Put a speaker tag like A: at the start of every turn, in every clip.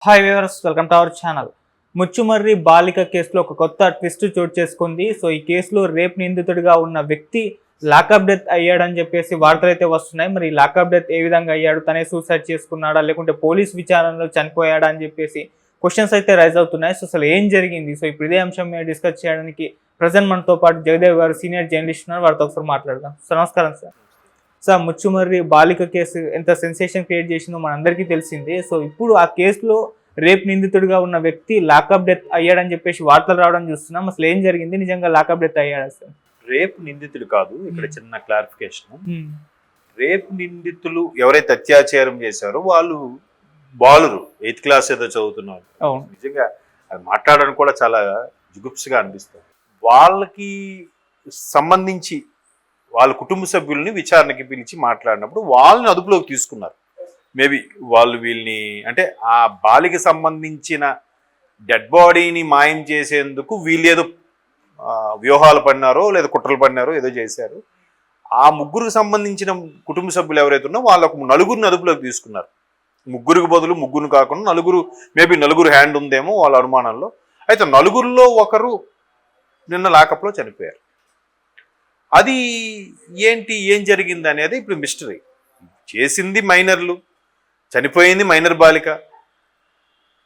A: Hi viewers, welcome to our channel. Muchumarri బాలిక కేసులో ఒక కొత్త ట్విస్ట్ చోటు చేసుకుంది. సో ఈ కేసులో రేప్ నిందితుడిగా ఉన్న వ్యక్తి లాకప్ డెత్ అయ్యాడని చెప్పేసి వార్తలు అయితే వస్తున్నాయి. మరి లాకప్ డెత్ ఏ విధంగా అయ్యాడు? తనే సూసైడ్ చేసుకున్నాడా, లేకుంటే పోలీస్ విచారణలో చనిపోయాడా అని చెప్పేసి క్వశ్చన్స్ అయితే రైజ్ అవుతున్నాయి. సో అసలు ఏం జరిగింది? సో ఇప్పుడు ఇదే అంశం మీద డిస్కస్ చేయడానికి ప్రజెంట్ మనతో పాటు జగదేవ్ గారు సీనియర్ జర్నలిస్ట్ ఉన్నారు. వారితో ఒకసారి మాట్లాడదాం. సార్ నమస్కారం. సార్ ముచ్చుమర్రి బాలిక కేసు ఎంత సెన్సేషన్ క్రియేట్ చేసిందో మనందరికీ తెలిసిందే. సో ఇప్పుడు ఆ కేసులో రేప్ నిందితుడిగా ఉన్న వ్యక్తి లాకప్ డెత్ అయ్యాడని చెప్పేసి వార్తలు రావడం చూస్తున్నాం. అసలు ఏం జరిగింది? నిజంగా లాకప్ డెత్ అయ్యాడా సార్?
B: రేప్ నిందితుడు కాదు. ఇక్కడ చిన్న క్లారిఫికేషన్. రేప్ నిందితులు ఎవరైతే అత్యాచారం చేశారో వాళ్ళు బాలురు, 8th క్లాస్ ఏదో చదువుతున్నారు. నిజంగా అది మాట్లాడడానికి కూడా చాలా జుగుప్సగా అనిపిస్తుంది. వాళ్ళకి సంబంధించి వాళ్ళ కుటుంబ సభ్యుల్ని విచారణకి పిలిచి మాట్లాడినప్పుడు వాళ్ళని అదుపులోకి తీసుకున్నారు. మేబీ వాళ్ళు వీళ్ళని అంటే ఆ బాలికి సంబంధించిన డెడ్ బాడీని మాయం చేసేందుకు వీళ్ళు ఏదో వ్యూహాలు పడినారో లేదా కుట్రలు పడినారో ఏదో చేశారు. ఆ ముగ్గురికి సంబంధించిన కుటుంబ సభ్యులు ఎవరైతే ఉన్నారో వాళ్ళకు నలుగురిని అదుపులోకి తీసుకున్నారు. ముగ్గురికి బదులు ముగ్గురు కాకుండా నలుగురు, మేబీ నలుగురు హ్యాండ్ ఉందేమో వాళ్ళ అనుమానంలో. అయితే నలుగురిలో ఒకరు నిన్న లాకప్లో చనిపోయారు. అది ఏంటి, ఏం జరిగింది అనేది ఇప్పుడు మిస్టరీ. చేసింది మైనర్లు, చనిపోయింది మైనర్ బాలిక.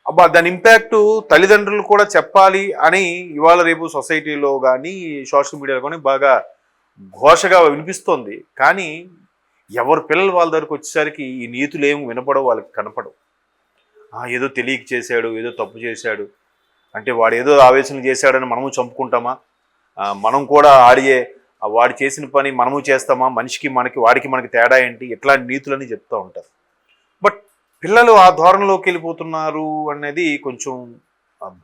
B: అబ్బా, దాని ఇంపాక్ట్ తల్లిదండ్రులు కూడా చెప్పాలి అని ఇవాళ రేపు సొసైటీలో కానీ సోషల్ మీడియాలో కానీ బాగా ఘోషగా వినిపిస్తోంది. కానీ ఎవరు పిల్లలు వాళ్ళ దగ్గరకు వచ్చేసరికి ఈ నీతులు ఏమి వినపడవు, వాళ్ళకి కనపడవు. ఏదో తెలియక చేశాడు, ఏదో తప్పు చేశాడు అంటే వాడు ఏదో ఆవేశం చేశాడని మనము చంపుకుంటామా? మనం కూడా వాడు చేసిన పని మనము చేస్తామా? మనిషికి మనకి వాడికి మనకి తేడా ఏంటి? ఇట్లాంటి నీతులని చెప్తూ ఉంటారు. బట్ పిల్లలు ఆ ధోరణిలోకి వెళ్ళిపోతున్నారు అనేది కొంచెం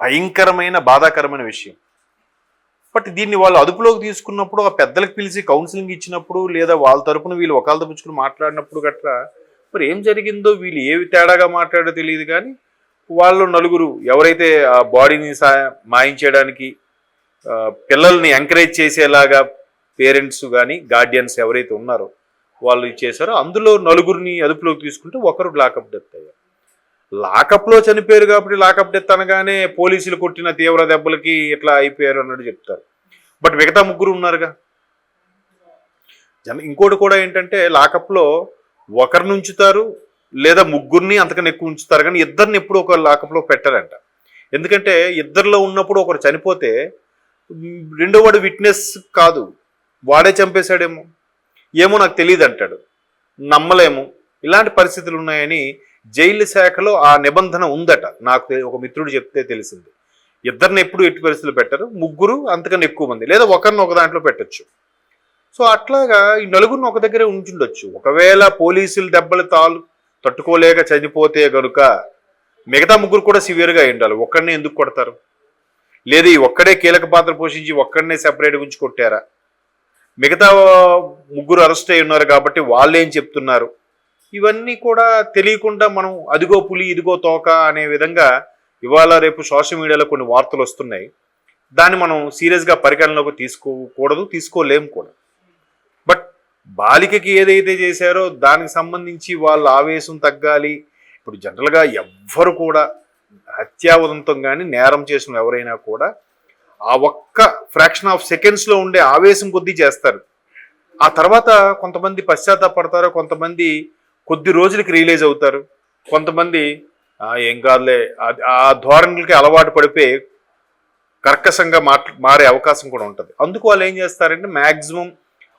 B: భయంకరమైన బాధాకరమైన విషయం. బట్ దీన్ని వాళ్ళు అదుపులోకి తీసుకున్నప్పుడు, ఆ పెద్దలకు పిలిచి కౌన్సిలింగ్ ఇచ్చినప్పుడు, లేదా వాళ్ళ తరపున వీళ్ళు ఒకళ్ళ తప్పించుకుని మాట్లాడినప్పుడు గట్రా మరి ఏం జరిగిందో వీళ్ళు ఏవి తేడాగా మాట్లాడో తెలియదు. కానీ వాళ్ళు నలుగురు ఎవరైతే ఆ బాడీని మాయం చేయడానికి పిల్లల్ని ఎంకరేజ్ చేసేలాగా పేరెంట్స్ కానీ గార్డియన్స్ ఎవరైతే ఉన్నారో వాళ్ళు చేశారో అందులో నలుగురిని అదుపులోకి తీసుకుంటే ఒకరు లాకప్ డెత్ అయ్యారు. లాకప్లో చనిపోయారు కాబట్టి లాకప్ డెత్ అనగానే పోలీసులు కొట్టిన తీవ్ర దెబ్బలకి ఇట్లా అయిపోయారు అన్నట్టు చెప్తారు. బట్ మిగతా ముగ్గురు ఉన్నారుగా. ఇంకోటి కూడా ఏంటంటే లాకప్లో ఒకరిని ఉంచుతారు లేదా ముగ్గురిని అంతకన్నా ఎక్కువ ఉంచుతారు, కానీ ఇద్దరిని ఎప్పుడు ఒక లాకప్లో పెట్టారంట. ఎందుకంటే ఇద్దరిలో ఉన్నప్పుడు ఒకరు చనిపోతే రెండో వాడు విట్నెస్ కాదు, వాడే చంపేశాడేమో, ఏమో నాకు తెలియదు అంటాడు, నమ్మలేము. ఇలాంటి పరిస్థితులు ఉన్నాయని జైలు శాఖలో ఆ నిబంధన ఉందట. నాకు ఒక మిత్రుడు చెప్తే తెలిసింది. ఇద్దరిని ఎప్పుడు ఎట్టి పరిస్థితులు పెట్టరు, ముగ్గురు అంతకన్నా ఎక్కువ మంది, లేదా ఒకరిని ఒక దాంట్లో పెట్టచ్చు. సో అట్లాగా ఈ నలుగురిని ఒక దగ్గరే ఉంచుండొచ్చు. ఒకవేళ పోలీసులు దెబ్బలు తట్టుకోలేక చనిపోతే గనుక మిగతా ముగ్గురు కూడా సివియర్గా ఉండాలి. ఒక్కడనే ఎందుకు కొడతారు? లేదా ఈ ఒక్కడే కీలక పాత్ర పోషించి ఒక్కడనే సెపరేట్ ఉంచి కొట్టారా? మిగతా ముగ్గురు అరెస్ట్ అయి ఉన్నారు కాబట్టి వాళ్ళు ఏం చెప్తున్నారు? ఇవన్నీ కూడా తెలియకుండా మనం అదిగో పులి ఇదిగో తోక అనే విధంగా ఇవాళ రేపు సోషల్ మీడియాలో కొన్ని వార్తలు వస్తున్నాయి. దాన్ని మనం సీరియస్గా పరిగణలోకి తీసుకోకూడదు, తీసుకోలేము కూడా. బట్ బాలికకి ఏదైతే చేశారో దానికి సంబంధించి వాళ్ళ ఆవేశం తగ్గాలి. ఇప్పుడు జనరల్గా ఎవ్వరు కూడా హత్యావదంతం కానీ నేరం చేసిన ఎవరైనా కూడా ఆ ఒక్క ఫ్రాక్షన్ ఆఫ్ సెకండ్స్లో ఉండే ఆవేశం కొద్దీ చేస్తారు. ఆ తర్వాత కొంతమంది పశ్చాత్తాపడతారు, కొంతమంది కొద్ది రోజులకి రియలైజ్ అవుతారు, కొంతమంది ఏం కాదులే ఆ ధోరణులకి అలవాటు పడిపోయి కర్కశంగా మారే అవకాశం కూడా ఉంటుంది. అందుకు వాళ్ళు ఏం చేస్తారంటే మ్యాక్సిమం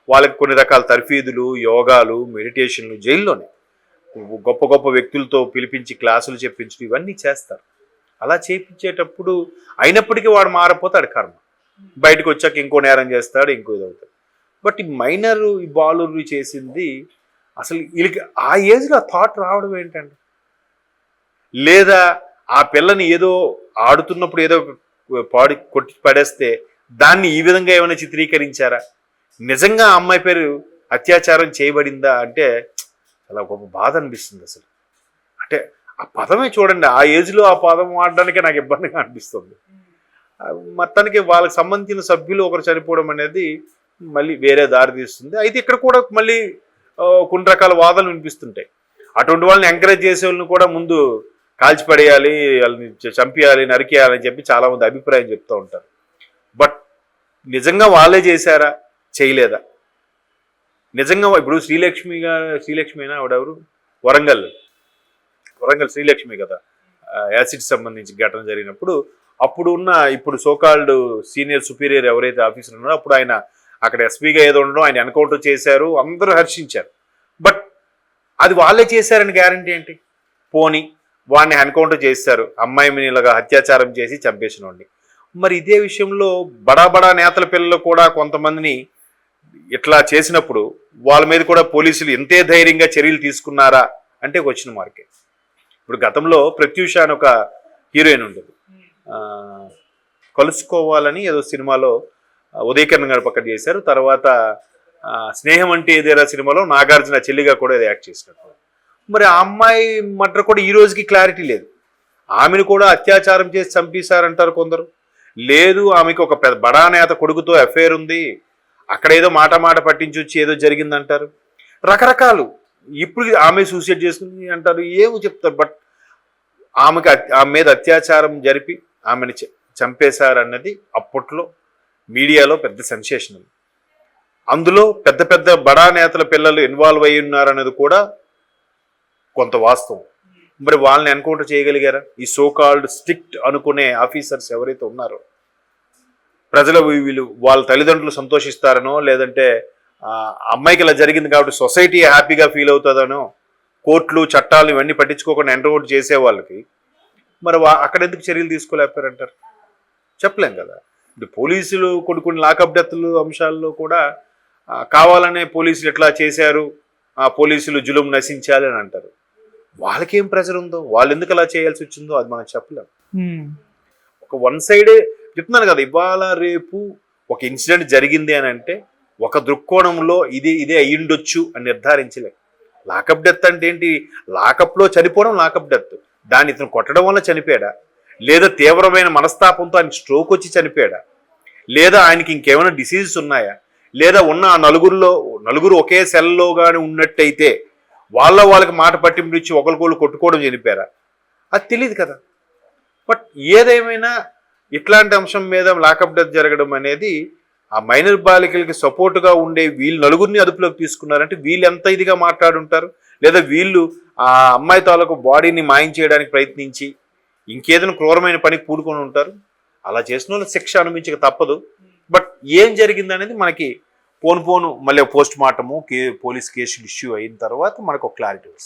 B: వాళ్ళకి కొన్ని రకాల తర్ఫీదులు, యోగాలు, మెడిటేషన్లు జైల్లోనే గొప్ప గొప్ప వ్యక్తులతో పిలిపించి క్లాసులు చెప్పించడం ఇవన్నీ చేస్తారు. అలా చేయించేటప్పుడు అయినప్పటికీ వాడు మారపోతాడు, కర్మ బయటకు వచ్చాక ఇంకో నేరం చేస్తాడు, ఇంకో ఇది అవుతాడు. బట్ ఈ మైనర్ ఈ బాలురు చేసింది అసలు వీళ్ళకి ఆ ఏజ్లో ఆ థాట్ రావడం ఏంటండి? లేదా ఆ పిల్లని ఏదో ఆడుతున్నప్పుడు ఏదో కొట్టి పడేస్తే దాన్ని ఈ విధంగా ఏమైనా చిత్రీకరించారా? నిజంగా ఆ అమ్మాయి పేరు అత్యాచారం చేయబడిందా అంటే చాలా గొప్ప బాధ అనిపిస్తుంది. అసలు అంటే ఆ పదమే చూడండి, ఆ ఏజ్లో ఆ పదం వాడడానికే నాకు ఇబ్బందిగా అనిపిస్తుంది. మొత్తానికి వాళ్ళకి సంబంధించిన సభ్యులు ఒకరు చనిపోవడం అనేది మళ్ళీ వేరే దారి తీస్తుంది. అయితే ఇక్కడ కూడా మళ్ళీ కొన్ని రకాల వాదనలు వినిపిస్తుంటాయి. అటువంటి వాళ్ళని ఎంకరేజ్ చేసే వాళ్ళని కూడా ముందు కాల్చిపడేయాలి, వాళ్ళని చంపేయాలి, నరికేయాలని చెప్పి చాలామంది అభిప్రాయం చెప్తూ ఉంటారు. బట్ నిజంగా వాళ్ళే చేశారా, చేయలేదా? నిజంగా ఇప్పుడు శ్రీలక్ష్మినా ఆవిడెవరు, వరంగల్ శ్రీలక్ష్మి కదా, యాసిడ్ సంబంధించి ఘటన జరిగినప్పుడు అప్పుడు ఉన్న ఇప్పుడు సోకాల్డ్ సీనియర్ సుపీరియర్ ఎవరైతే ఆఫీసర్ ఉన్నారో అప్పుడు ఆయన అక్కడ ఎస్పీగా ఏదో ఉండడం, ఆయన ఎన్కౌంటర్ చేశారు, అందరూ హర్షించారు. బట్ అది వాళ్ళే చేశారని గ్యారంటీ ఏంటి? పోనీ వాడిని ఎన్కౌంటర్ చేశారు, అమ్మాయిని ఇలాగా అత్యాచారం చేసి చంపేసినోడిని. మరి ఇదే విషయంలో బడా నేతల పిల్లలు కూడా కొంతమందిని ఇట్లా చేసినప్పుడు వాళ్ళ మీద కూడా పోలీసులు ఎంతే ధైర్యంగా చర్యలు తీసుకున్నారా అంటే క్వశ్చన్ మార్కే. ఇప్పుడు గతంలో ప్రత్యూష అని ఒక హీరోయిన్ ఉండేది, కలుసుకోవాలని ఏదో సినిమాలో ఉదయకిరణ్ గారు పక్కన చేశారు. తర్వాత స్నేహం అంటే ఏదేరా సినిమాలో నాగార్జున చెల్లిగా కూడా ఏదో యాక్ట్ చేసినట్టు. మరి ఆ అమ్మాయి మటర్ కూడా ఈ రోజుకి క్లారిటీ లేదు. ఆమెను కూడా అత్యాచారం చేసి చంపేశారంటారు కొందరు. లేదు, ఆమెకు ఒక బడా నేత కొడుకుతో అఫైర్ ఉంది, అక్కడ ఏదో మాట పట్టించి వచ్చి ఏదో జరిగిందంటారు. రకరకాలు. ఇప్పుడు ఆమె సూసైడ్ చేసుకుంది అంటారు, ఏమో చెప్తారు. బట్ ఆమె మీద అత్యాచారం జరిపి ఆమెను చంపేశారన్నది అప్పట్లో మీడియాలో పెద్ద సెన్సేషన్. అందులో పెద్ద బడా నేతల పిల్లలు ఇన్వాల్వ్ అయి ఉన్నారన్నది కూడా కొంత వాస్తవం. మరి వాళ్ళని ఎన్కౌంటర్ చేయగలిగారా? ఈ సోకాల్డ్ స్ట్రిక్ట్ అనుకునే ఆఫీసర్స్ ఎవరైతే ఉన్నారో, ప్రజల వీళ్ళు వాళ్ళ తల్లిదండ్రులు సంతోషిస్తారనో, లేదంటే అమ్మాయికి ఇలా జరిగింది కాబట్టి సొసైటీ హ్యాపీగా ఫీల్ అవుతుందనో, కోర్టులు చట్టాలు ఇవన్నీ పట్టించుకోకుండా ఎన్కౌంటర్ చేసే వాళ్ళకి మరి అక్కడ ఎందుకు చర్యలు తీసుకోలేకపోయారంటారు? చెప్పలేం కదా. ఇప్పుడు పోలీసులు కొన్ని లాకప్ డెత్లు అంశాల్లో కూడా కావాలనే పోలీసులు ఎట్లా చేశారు, ఆ పోలీసులు జులుం నశించాలి అని అంటారు. వాళ్ళకేం ప్రెజర్ ఉందో, వాళ్ళు ఎందుకు అలా చేయాల్సి వచ్చిందో అది మనం చెప్పలేం. ఒక వన్ సైడే చెప్తున్నాను కదా, ఇవాళ రేపు ఒక ఇన్సిడెంట్ జరిగింది అని అంటే ఒక దృక్కోణంలో ఇదే అయ్యుండొచ్చు అని నిర్ధారించలేం. లాకప్ డెత్ అంటే ఏంటి? లాకప్లో చనిపోవడం లాకప్ డెత్. దాన్ని ఇతను కొట్టడం వల్ల చనిపోయాడా, లేదా తీవ్రమైన మనస్తాపంతో ఆయన స్ట్రోక్ వచ్చి చనిపోయాడా, లేదా ఆయనకి ఇంకేమైనా డిసీజెస్ ఉన్నాయా, లేదా ఉన్న ఆ నలుగురు ఒకే సెల్లో కానీ ఉన్నట్టయితే వాళ్ళకి మాట పట్టింపు ఇచ్చి ఒకరికొకరు కొట్టుకోవడం చనిపోయారా, అది తెలియదు కదా. బట్ ఏదేమైనా ఇట్లాంటి అంశం మీద లాకప్ డెత్ జరగడం అనేది ఆ మైనర్ బాలికలకి సపోర్టుగా ఉండే వీళ్ళు నలుగురిని అదుపులోకి తీసుకున్నారంటే వీళ్ళు ఎంత ఇదిగా మాట్లాడుంటారు, లేదా వీళ్ళు ఆ అమ్మాయి తాలూకు బాడీని మాయం చేయడానికి ప్రయత్నించి ఇంకేదైనా క్రూరమైన పనికి పూడుకొని ఉంటారు. అలా చేసిన వాళ్ళు శిక్ష అనుభవించక తప్పదు. బట్ ఏం జరిగింది అనేది మనకి పోను మళ్ళీ పోస్ట్ మార్టము పోలీస్ కేసులు ఇష్యూ అయిన తర్వాత మనకు ఒక క్లారిటీ వస్తుంది.